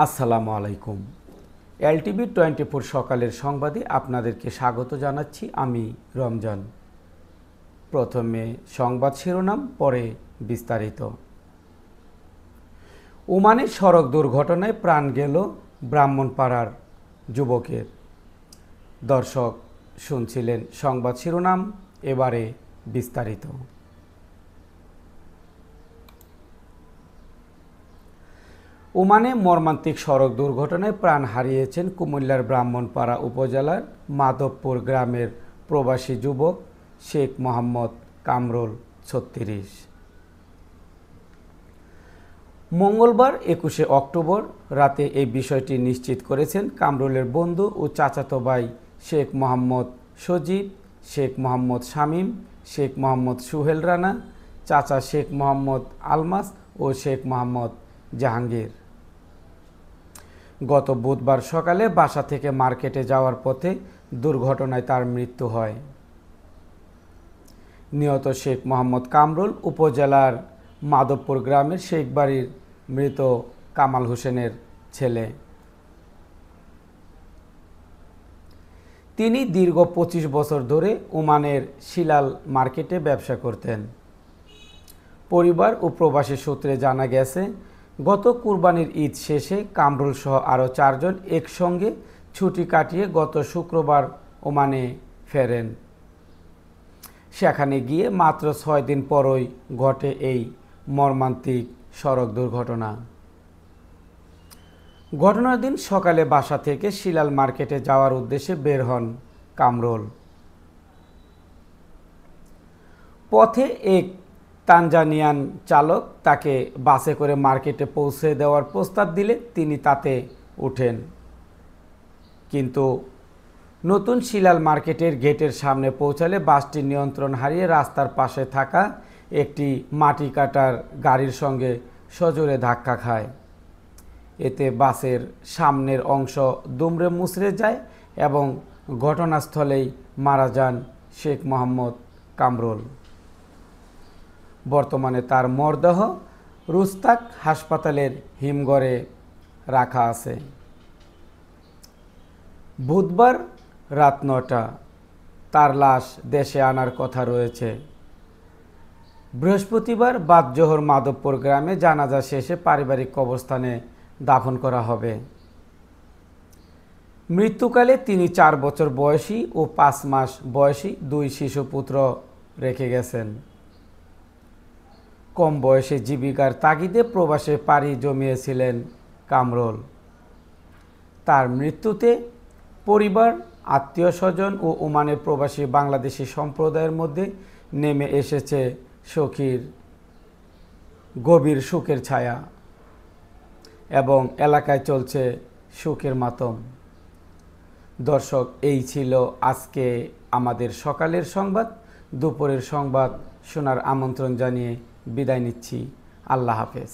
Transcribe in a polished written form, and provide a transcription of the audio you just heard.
আসসালামু আলাইকুম। এলটিভি 24 সকালের সংবাদে আপনাদেরকে স্বাগত জানাচ্ছি। আমি রমজান। প্রথমে সংবাদ শিরোনাম, পরে বিস্তারিত। ওমানে সড়ক দুর্ঘটনায় প্রাণ গেল ব্রাহ্মণপাড়ার যুবকের। দর্শক, শুনছিলেন সংবাদ শিরোনাম, এবারে বিস্তারিত। ওমানে মর্মান্তিক সড়ক দুর্ঘটনায় প্রাণ হারিয়েছেন কুমিল্লার ব্রাহ্মণপাড়া উপজেলার মাধবপুর গ্রামের প্রবাসী যুবক শেখ মোহাম্মদ কামরুল ৩৬। মঙ্গলবার ২১শে অক্টোবর রাতে এই বিষয়টি নিশ্চিত করেছেন কামরুলের বন্ধু ও চাচাতো ভাই শেখ মোহাম্মদ সজীব, শেখ মোহাম্মদ শামীম, শেখ মোহাম্মদ সুহেল রানা, চাচা শেখ মোহাম্মদ আলমাস ও শেখ মোহাম্মদ জাহাঙ্গীর। গত বুধবার সকালে বাসা থেকে মার্কেটে যাওয়ার পথে দুর্ঘটনায় তার মৃত্যু হয়। নিহত শেখ মোহাম্মদ কামরুল উপজেলার মাধবপুর গ্রামের শেখ বাড়ির মৃত কামাল হোসেনের ছেলে। তিনি দীর্ঘ ২৫ বছর ধরে ওমানের শিলাল মার্কেটে ব্যবসা করতেন। পরিবার ও প্রবাসী সূত্রে জানা গেছে, গত কুরবানির ঈদ শেষে কামরুল সহ আরও ৪ জন একসঙ্গে ছুটি কাটিয়ে গত শুক্রবার ওমানে ফেরেন। সেখানে গিয়ে মাত্র ৬ দিন পরই ঘটে এই মর্মান্তিক সড়ক দুর্ঘটনা। ঘটনার দিন সকালে বাসা থেকে শিলাল মার্কেটে যাওয়ার উদ্দেশ্যে বের হন কামরুল। পথে এক তানজানিয়ান চালক তাকে বাসে করে মার্কেটে পৌঁছে দেওয়ার প্রস্তাব দিলে তিনি তাতে ওঠেন। কিন্তু নতুন শিলাল মার্কেটের গেটের সামনে পৌঁছালে বাসটি নিয়ন্ত্রণ হারিয়ে রাস্তার পাশে থাকা একটি মাটি কাটার গাড়ির সঙ্গে সজোরে ধাক্কা খায়। এতে বাসের সামনের অংশ দুমড়ে মুচড়ে যায় এবং ঘটনাস্থলেই মারা যান শেখ মোহাম্মদ কামরুল। বর্তমানে তার মরদেহ রুস্তাক হাসপাতালের হিমঘরে রাখা আছে। বুধবার রাত ৯টা তার লাশ দেশে আনার কথা রয়েছে। বৃহস্পতিবার বাদ জোহর মাধবপুর গ্রামে জানাজা শেষে পারিবারিক কবরস্থানে দাফন করা হবে। মৃত্যুকালে তিনি ৪ বছর বয়সী ও ৫ মাস বয়সী ২ শিশুপুত্র রেখে গেছেন। কম বয়সে জীবিকার তাগিদে প্রবাসে পাড়ি জমিয়েছিলেন কামরুল। তার মৃত্যুতে পরিবার, আত্মীয়স্বজন ও ওমানের প্রবাসী বাংলাদেশি সম্প্রদায়ের মধ্যে নেমে এসেছে গভীর শোকের ছায়া এবং এলাকায় চলছে শোকের মাতম। দর্শক, এই ছিল আজকে আমাদের সকালের সংবাদ। দুপুরের সংবাদ শোনার আমন্ত্রণ জানিয়ে বিদায় নিচ্ছি। আল্লাহ হাফেজ।